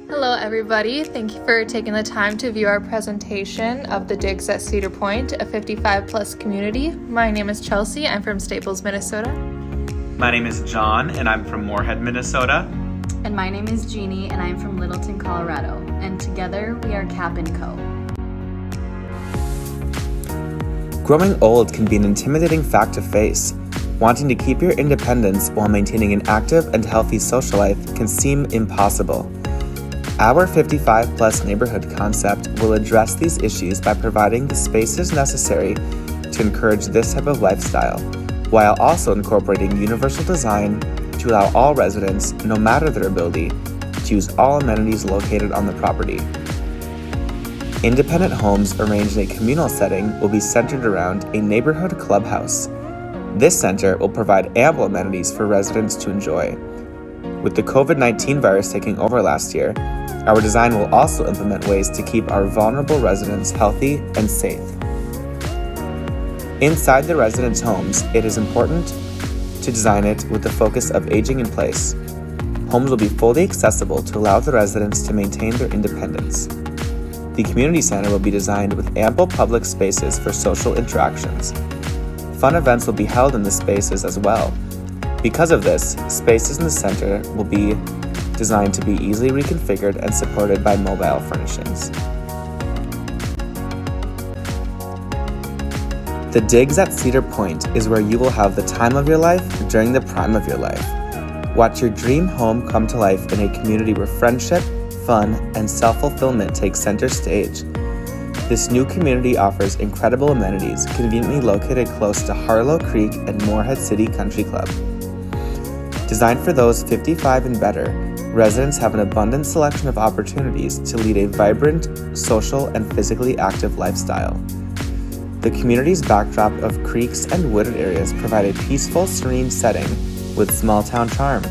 Hello everybody, thank you for taking the time to view our presentation of the Digs at Cedar Point, a 55 plus community. My name is Chelsea, I'm from Staples, Minnesota. My name is John and I'm from Moorhead, Minnesota. And my name is Jeannie and I'm from Littleton, Colorado. And together we are Capp & Co. Growing old can be an intimidating fact to face. Wanting to keep your independence while maintaining an active and healthy social life can seem impossible. Our 55 plus neighborhood concept will address these issues by providing the spaces necessary to encourage this type of lifestyle, while also incorporating universal design to allow all residents, no matter their ability, to use all amenities located on the property. Independent homes arranged in a communal setting will be centered around a neighborhood clubhouse. This center will provide ample amenities for residents to enjoy. With the COVID-19 virus taking over last year, our design will also implement ways to keep our vulnerable residents healthy and safe. Inside the residents' homes, it is important to design it with the focus of aging in place. Homes will be fully accessible to allow the residents to maintain their independence. The community center will be designed with ample public spaces for social interactions. Fun events will be held in the spaces as well. Because of this, spaces in the center will be designed to be easily reconfigured and supported by mobile furnishings. The Digs at Cedar Point is where you will have the time of your life during the prime of your life. Watch your dream home come to life in a community where friendship, fun, and self-fulfillment take center stage. This new community offers incredible amenities conveniently located close to Harlow Creek and Moorhead City Country Club. Designed for those 55 and better, residents have an abundant selection of opportunities to lead a vibrant, social, and physically active lifestyle. The community's backdrop of creeks and wooded areas provide a peaceful, serene setting with small-town charm,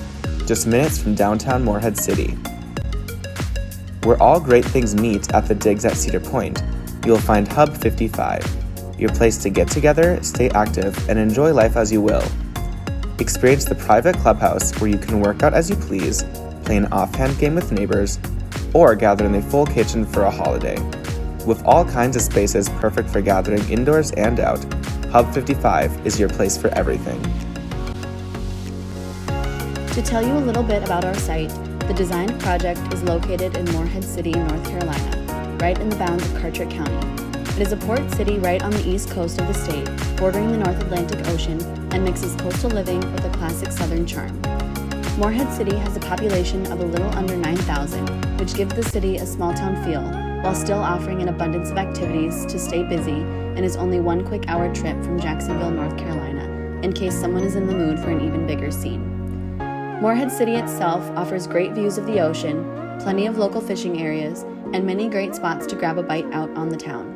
just minutes from downtown Moorhead City. Where all great things meet at the Digs at Cedar Point, you will find Hub 55, your place to get together, stay active, and enjoy life as you will. Experience the private clubhouse where you can work out as you please, play an offhand game with neighbors, or gather in a full kitchen for a holiday. With all kinds of spaces perfect for gathering indoors and out, Hub 55 is your place for everything. To tell you a little bit about our site, the designed project is located in Moorhead City, North Carolina, right in the bounds of Carteret County. It is a port city right on the east coast of the state, bordering the North Atlantic Ocean, and mixes coastal living with a classic southern charm. Moorhead City has a population of a little under 9,000, which gives the city a small-town feel, while still offering an abundance of activities to stay busy, and is only one quick hour trip from Jacksonville, North Carolina, in case someone is in the mood for an even bigger scene. Moorhead City itself offers great views of the ocean, plenty of local fishing areas, and many great spots to grab a bite out on the town.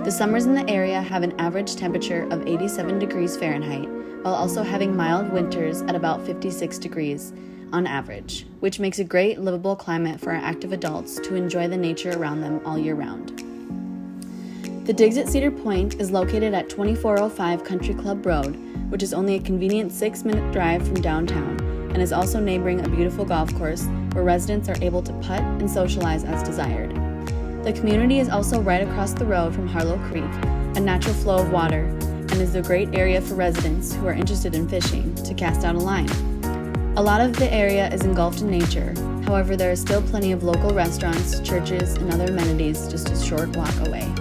The summers in the area have an average temperature of 87 degrees Fahrenheit, while also having mild winters at about 56 degrees on average, which makes a great livable climate for our active adults to enjoy the nature around them all year round. The Digs at Cedar Point is located at 2405 Country Club Road, which is only a convenient 6-minute drive from downtown, and is also neighboring a beautiful golf course where residents are able to putt and socialize as desired. The community is also right across the road from Harlow Creek, a natural flow of water, and is a great area for residents who are interested in fishing to cast out a line. A lot of the area is engulfed in nature, however there is still plenty of local restaurants, churches, and other amenities just a short walk away.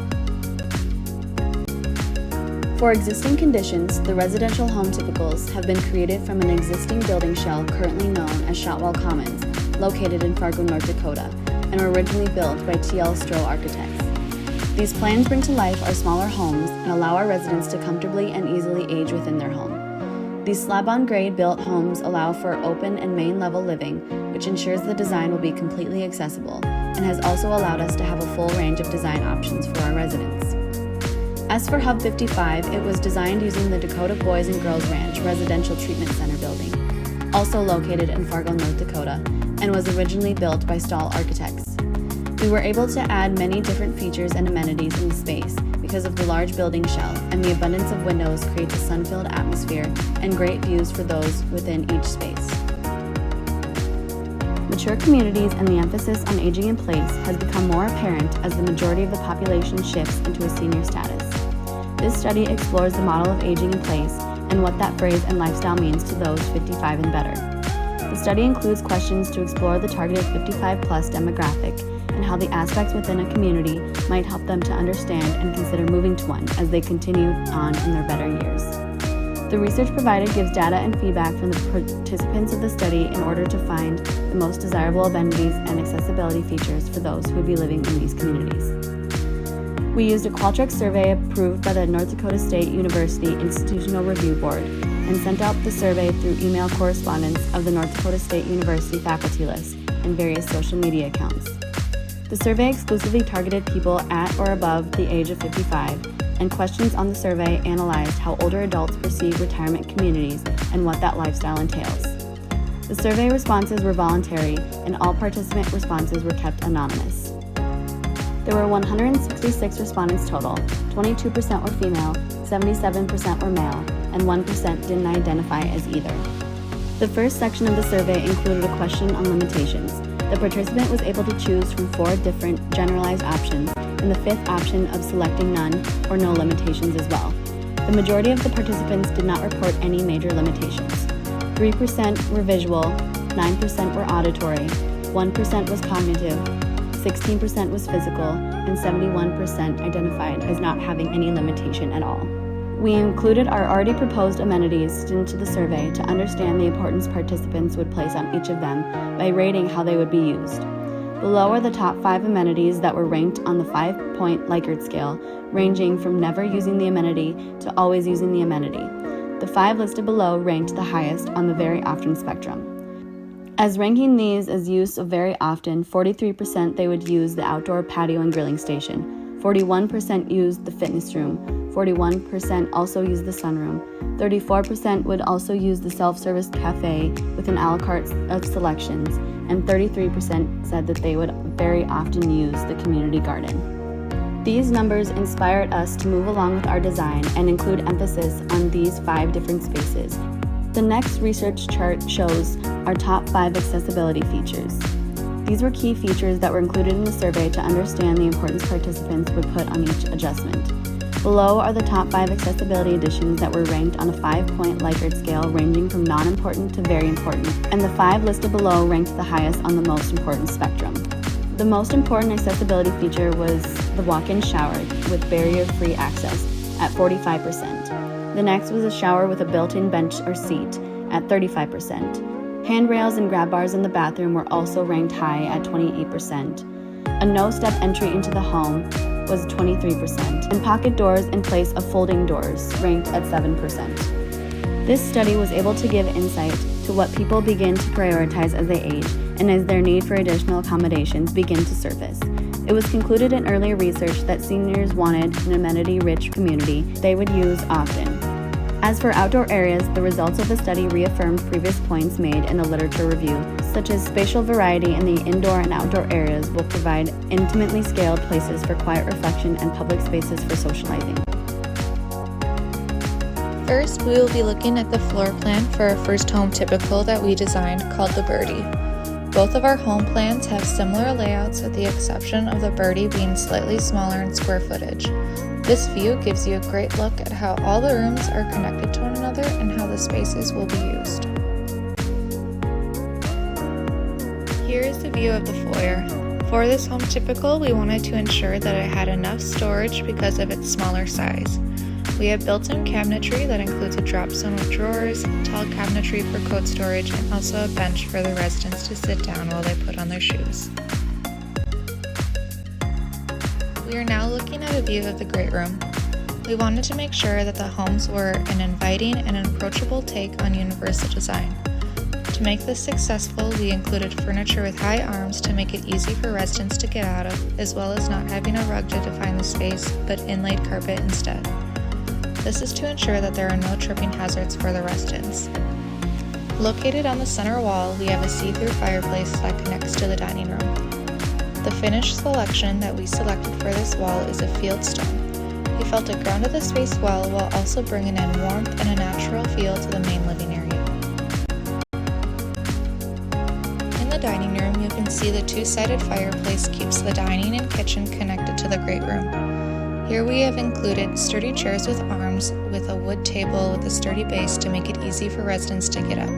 For existing conditions, the residential home typicals have been created from an existing building shell currently known as Shotwell Commons, located in Fargo, North Dakota, and were originally built by T.L. Stroh Architects. These plans bring to life our smaller homes and allow our residents to comfortably and easily age within their home. These slab-on-grade built homes allow for open and main-level living, which ensures the design will be completely accessible, and has also allowed us to have a full range of design options for our residents. As for Hub 55, it was designed using the Dakota Boys and Girls Ranch Residential Treatment Center building, also located in Fargo, North Dakota, and was originally built by Stahl Architects. We were able to add many different features and amenities in the space because of the large building shell, and the abundance of windows creates a sun-filled atmosphere and great views for those within each space. Mature communities and the emphasis on aging in place has become more apparent as the majority of the population shifts into a senior status. This study explores the model of aging in place and what that phrase and lifestyle means to those 55 and better. The study includes questions to explore the targeted 55-plus demographic and how the aspects within a community might help them to understand and consider moving to one as they continue on in their better years. The research provided gives data and feedback from the participants of the study in order to find the most desirable amenities and accessibility features for those who would be living in these communities. We used a Qualtrics survey approved by the North Dakota State University Institutional Review Board and sent out the survey through email correspondence of the North Dakota State University faculty list and various social media accounts. The survey exclusively targeted people at or above the age of 55, and questions on the survey analyzed how older adults perceive retirement communities and what that lifestyle entails. The survey responses were voluntary, and all participant responses were kept anonymous. There were 166 respondents total. 22% were female, 77% were male, and 1% didn't identify as either. The first section of the survey included a question on limitations. The participant was able to choose from 4 different generalized options, and the 5th option of selecting none or no limitations as well. The majority of the participants did not report any major limitations. 3% were visual, 9% were auditory, 1% was cognitive, 16% was physical, and 71% identified as not having any limitation at all. We included our already proposed amenities into the survey to understand the importance participants would place on each of them by rating how they would be used. Below are the top 5 amenities that were ranked on the 5-point Likert scale, ranging from never using the amenity to always using the amenity. The 5 listed below ranked the highest on the very often spectrum. As ranking these as use of very often, 43% they would use the outdoor patio and grilling station, 41% used the fitness room, 41% also used the sunroom, 34% would also use the self-service cafe with an a la carte of selections, and 33% said that they would very often use the community garden. These numbers inspired us to move along with our design and include emphasis on these 5 different spaces. The next research chart shows our top 5 accessibility features. These were key features that were included in the survey to understand the importance participants would put on each adjustment. Below are the top 5 accessibility additions that were ranked on a 5-point Likert scale ranging from non-important to very important, and the 5 listed below ranked the highest on the most important spectrum. The most important accessibility feature was the walk-in shower with barrier-free access at 45%. The next was a shower with a built-in bench or seat at 35%. Handrails and grab bars in the bathroom were also ranked high at 28%. A no-step entry into the home was 23%, and pocket doors in place of folding doors ranked at 7%. This study was able to give insight to what people begin to prioritize as they age and as their need for additional accommodations begin to surface. It was concluded in earlier research that seniors wanted an amenity-rich community they would use often. As for outdoor areas, the results of the study reaffirmed previous points made in the literature review, such as spatial variety in the indoor and outdoor areas will provide intimately scaled places for quiet reflection and public spaces for socializing. First, we will be looking at the floor plan for our first home typical that we designed called the Birdie. Both of our home plans have similar layouts with the exception of the Birdie being slightly smaller in square footage. This view gives you a great look at how all the rooms are connected to one another and how the spaces will be used. Here is the view of the foyer. For this home typical, we wanted to ensure that it had enough storage because of its smaller size. We have built-in cabinetry that includes a drop zone with drawers, tall cabinetry for coat storage, and also a bench for the residents to sit down while they put on their shoes. We are now looking at a view of the great room. We wanted to make sure that the homes were an inviting and an approachable take on universal design. To make this successful, we included furniture with high arms to make it easy for residents to get out of, as well as not having a rug to define the space, but inlaid carpet instead. This is to ensure that there are no tripping hazards for the residents. Located on the center wall, we have a see-through fireplace that connects to the dining room. The finished selection that we selected for this wall is a fieldstone. We felt it grounded the space well while also bringing in warmth and a natural feel to the main living area. In the dining room, see the two-sided fireplace keeps the dining and kitchen connected to the great room. Here we have included sturdy chairs with arms with a wood table with a sturdy base to make it easy for residents to get up.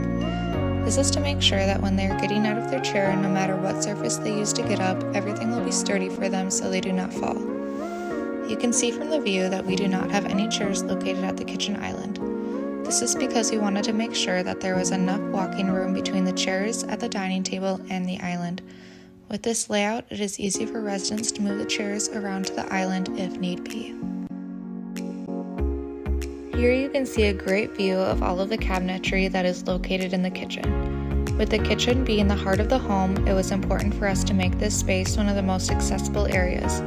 This is to make sure that when they are getting out of their chair, no matter what surface they use to get up, everything will be sturdy for them so they do not fall. You can see from the view that we do not have any chairs located at the kitchen island. This is because we wanted to make sure that there was enough walking room between the chairs at the dining table and the island. With this layout, it is easy for residents to move the chairs around to the island if need be. Here you can see a great view of all of the cabinetry that is located in the kitchen. With the kitchen being the heart of the home, it was important for us to make this space one of the most accessible areas.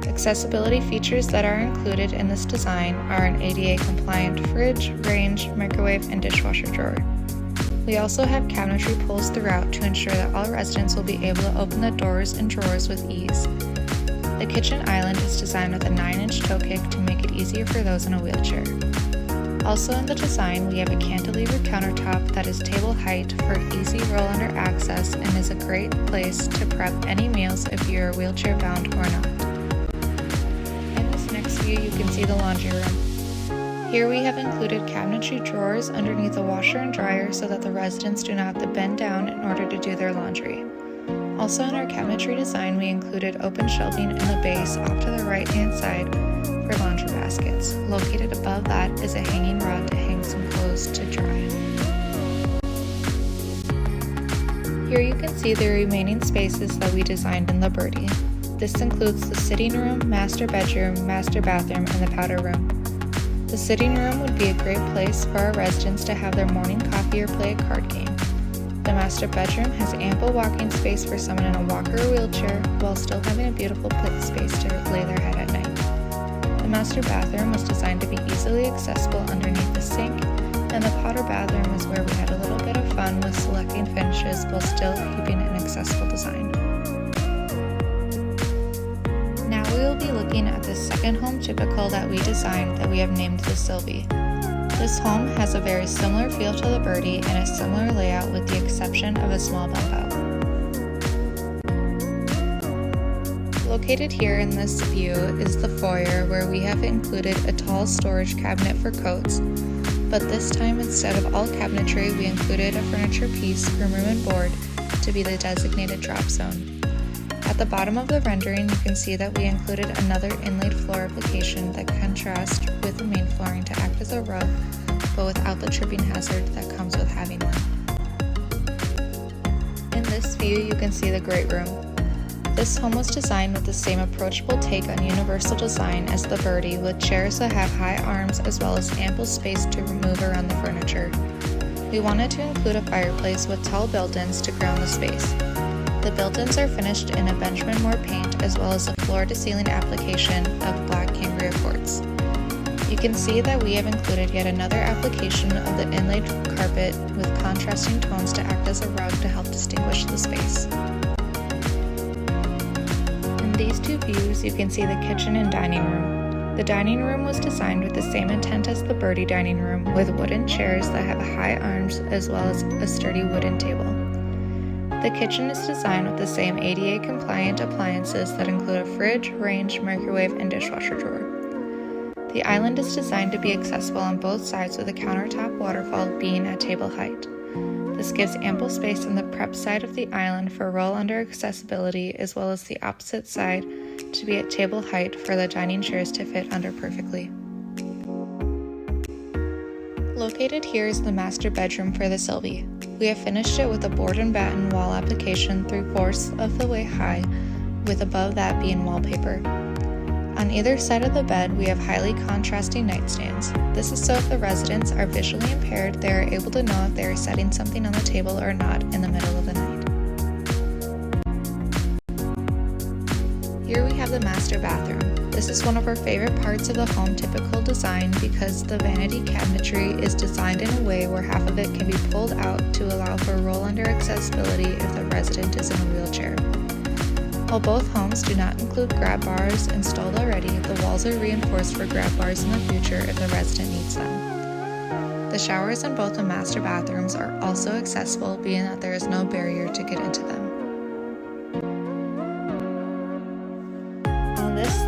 Accessibility features that are included in this design are an ADA-compliant fridge, range, microwave, and dishwasher drawer. We also have cabinetry pulls throughout to ensure that all residents will be able to open the doors and drawers with ease. The kitchen island is designed with a 9-inch toe kick to make it easier for those in a wheelchair. Also in the design, we have a cantilever countertop that is table height for easy roll-under access and is a great place to prep any meals if you are wheelchair-bound or not. In this next view, you can see the laundry room. Here we have included cabinetry drawers underneath the washer and dryer so that the residents do not have to bend down in order to do their laundry. Also in our cabinetry design, we included open shelving in the base off to the right-hand side for laundry baskets. Located above that is a hanging rod to hang some clothes to dry. Here you can see the remaining spaces that we designed in the birdie. This includes the sitting room, master bedroom, master bathroom, and the powder room. The sitting room would be a great place for our residents to have their morning coffee or play a card game. The master bedroom has ample walking space for someone in a walker or wheelchair while still having a beautiful space to lay their head at night. The master bathroom was designed to be easily accessible underneath the sink, and the powder bathroom is where we had a little bit of fun with selecting finishes while still keeping an accessible design. Now we will be looking at the second home typical that we designed that we have named the Sylvie. This home has a very similar feel to the birdie and a similar layout with the exception of a small bump out. Located here in this view is the foyer where we have included a tall storage cabinet for coats, but this time instead of all cabinetry we included a furniture piece from room and board to be the designated drop zone. At the bottom of the rendering, you can see that we included another inlaid floor application that contrasts with the main flooring to act as a rug, but without the tripping hazard that comes with having one. In this view, you can see the great room. This home was designed with the same approachable take on universal design as the birdie, with chairs that have high arms as well as ample space to move around the furniture. We wanted to include a fireplace with tall built-ins to ground the space. The built-ins are finished in a Benjamin Moore paint as well as a floor-to-ceiling application of black Cambria quartz. You can see that we have included yet another application of the inlaid carpet with contrasting tones to act as a rug to help distinguish the space. In these two views, you can see the kitchen and dining room. The dining room was designed with the same intent as the birdie dining room, with wooden chairs that have high arms as well as a sturdy wooden table. The kitchen is designed with the same ADA-compliant appliances that include a fridge, range, microwave, and dishwasher drawer. The island is designed to be accessible on both sides with a countertop waterfall being at table height. This gives ample space on the prep side of the island for roll-under accessibility as well as the opposite side to be at table height for the dining chairs to fit under perfectly. Located here is the master bedroom for the Sylvie. We have finished it with a board and batten wall application 3/4 of the way high, with above that being wallpaper. On either side of the bed, we have highly contrasting nightstands. This is so if the residents are visually impaired, they are able to know if they are setting something on the table or not in the middle of the night. Here we have the master bathroom. This is one of our favorite parts of the home typical design because the vanity cabinetry is designed in a way where half of it can be pulled out to allow for roll-under accessibility if the resident is in a wheelchair. While both homes do not include grab bars installed already, the walls are reinforced for grab bars in the future if the resident needs them. The showers in both the master bathrooms are also accessible, being that there is no barrier to get into them.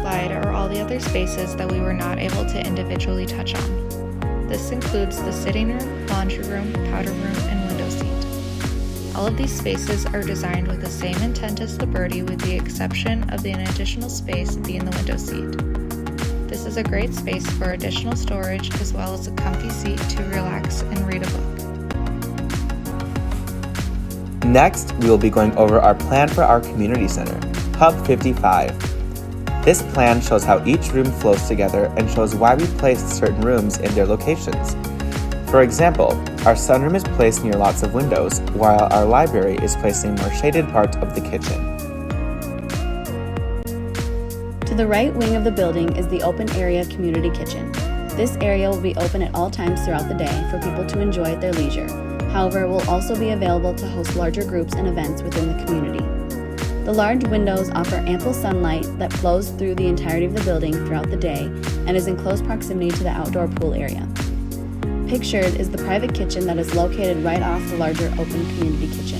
slide are all the other spaces that we were not able to individually touch on. This includes the sitting room, laundry room, powder room, and window seat. All of these spaces are designed with the same intent as the birdie, with the exception of an additional space being the window seat. This is a great space for additional storage as well as a comfy seat to relax and read a book. Next, we will be going over our plan for our community center, Hub 55. This plan shows how each room flows together and shows why we placed certain rooms in their locations. For example, our sunroom is placed near lots of windows, while our library is placed in a more shaded part of the kitchen. To the right wing of the building is the open area community kitchen. This area will be open at all times throughout the day for people to enjoy at their leisure. However, it will also be available to host larger groups and events within the community. The large windows offer ample sunlight that flows through the entirety of the building throughout the day and is in close proximity to the outdoor pool area. Pictured is the private kitchen that is located right off the larger open community kitchen.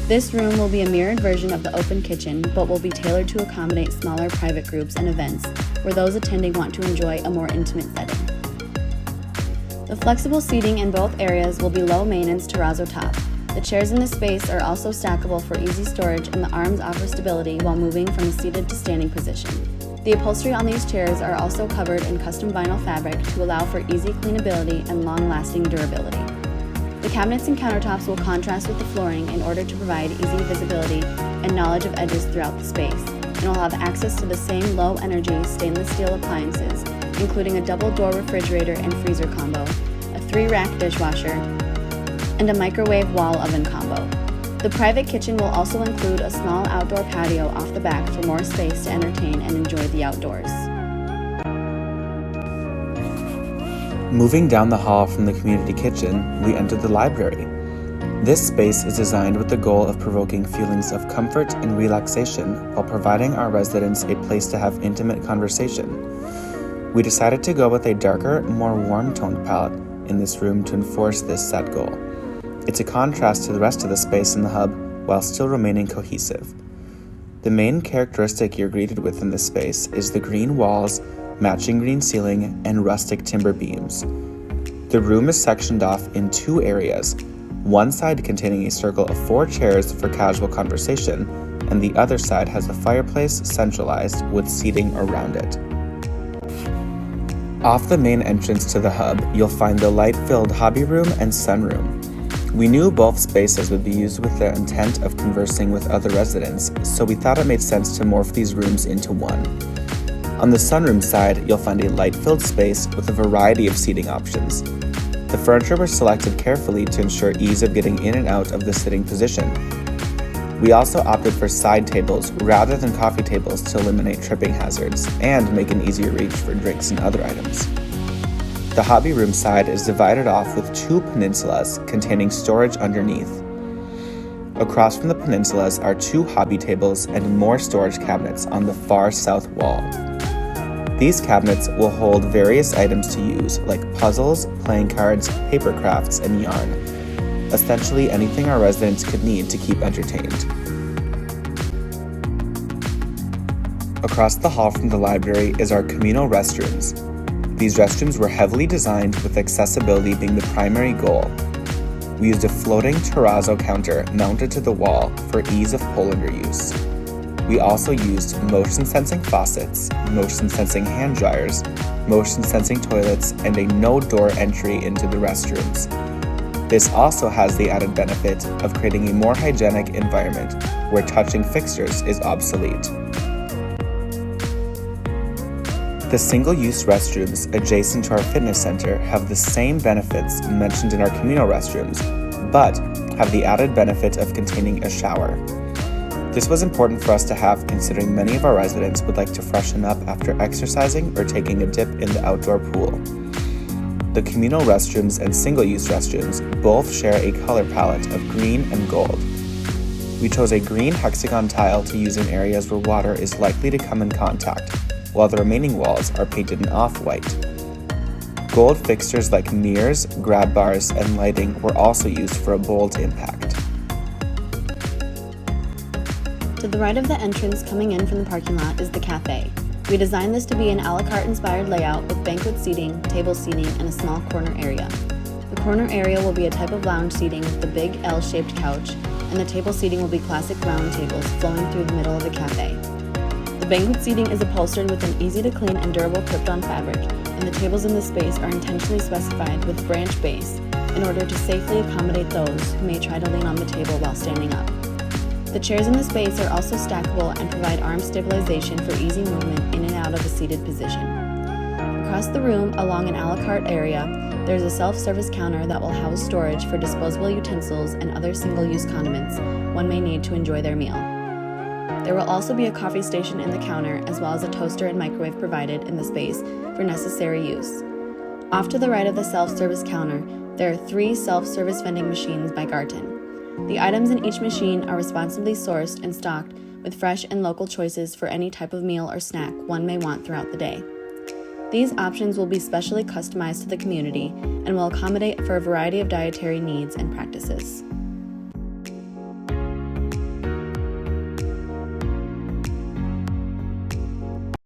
This room will be a mirrored version of the open kitchen, but will be tailored to accommodate smaller private groups and events where those attending want to enjoy a more intimate setting. The flexible seating in both areas will be low-maintenance terrazzo top. The chairs in this space are also stackable for easy storage, and the arms offer stability while moving from a seated to standing position. The upholstery on these chairs are also covered in custom vinyl fabric to allow for easy cleanability and long-lasting durability. The cabinets and countertops will contrast with the flooring in order to provide easy visibility and knowledge of edges throughout the space, and will have access to the same low-energy stainless steel appliances, including a double-door refrigerator and freezer combo, a 3-rack dishwasher, and a microwave wall oven combo. The private kitchen will also include a small outdoor patio off the back for more space to entertain and enjoy the outdoors. Moving down the hall from the community kitchen, we enter the library. This space is designed with the goal of provoking feelings of comfort and relaxation while providing our residents a place to have intimate conversation. We decided to go with a darker, more warm-toned palette in this room to enforce this set goal. It's a contrast to the rest of the space in the hub while still remaining cohesive. The main characteristic you're greeted with in this space is the green walls, matching green ceiling, and rustic timber beams. The room is sectioned off in 2 areas, one side containing a circle of 4 chairs for casual conversation, and the other side has a fireplace centralized with seating around it. Off the main entrance to the hub, you'll find the light-filled hobby room and sunroom. We knew both spaces would be used with the intent of conversing with other residents, so we thought it made sense to morph these rooms into one. On the sunroom side, you'll find a light-filled space with a variety of seating options. The furniture was selected carefully to ensure ease of getting in and out of the sitting position. We also opted for side tables rather than coffee tables to eliminate tripping hazards and make an easier reach for drinks and other items. The hobby room side is divided off with 2 peninsulas containing storage underneath. Across from the peninsulas are 2 hobby tables and more storage cabinets on the far south wall. These cabinets will hold various items to use, like puzzles, playing cards, paper crafts, and yarn. Essentially anything our residents could need to keep entertained. Across the hall from the library is our communal restrooms. These restrooms were heavily designed with accessibility being the primary goal. We used a floating terrazzo counter mounted to the wall for ease of pull-under use. We also used motion-sensing faucets, motion-sensing hand dryers, motion-sensing toilets, and a no-door entry into the restrooms. This also has the added benefit of creating a more hygienic environment where touching fixtures is obsolete. The single-use restrooms adjacent to our fitness center have the same benefits mentioned in our communal restrooms, but have the added benefit of containing a shower. This was important for us to have considering many of our residents would like to freshen up after exercising or taking a dip in the outdoor pool. The communal restrooms and single-use restrooms both share a color palette of green and gold. We chose a green hexagon tile to use in areas where water is likely to come in contact, while the remaining walls are painted in off-white. Gold fixtures like mirrors, grab bars, and lighting were also used for a bold impact. To the right of the entrance coming in from the parking lot is the cafe. We designed this to be an a la carte inspired layout with banquet seating, table seating, and a small corner area. The corner area will be a type of lounge seating with the big L-shaped couch, and the table seating will be classic round tables flowing through the middle of the cafe. The banquet seating is upholstered with an easy-to-clean and durable Krypton fabric, and the tables in the space are intentionally specified with branch base in order to safely accommodate those who may try to lean on the table while standing up. The chairs in the space are also stackable and provide arm stabilization for easy movement in and out of a seated position. Across the room, along an a la carte area, there is a self-service counter that will house storage for disposable utensils and other single-use condiments one may need to enjoy their meal. There will also be a coffee station in the counter, as well as a toaster and microwave provided in the space for necessary use. Off to the right of the self-service counter, there are 3 self-service vending machines by Garten. The items in each machine are responsibly sourced and stocked with fresh and local choices for any type of meal or snack one may want throughout the day. These options will be specially customized to the community and will accommodate for a variety of dietary needs and practices.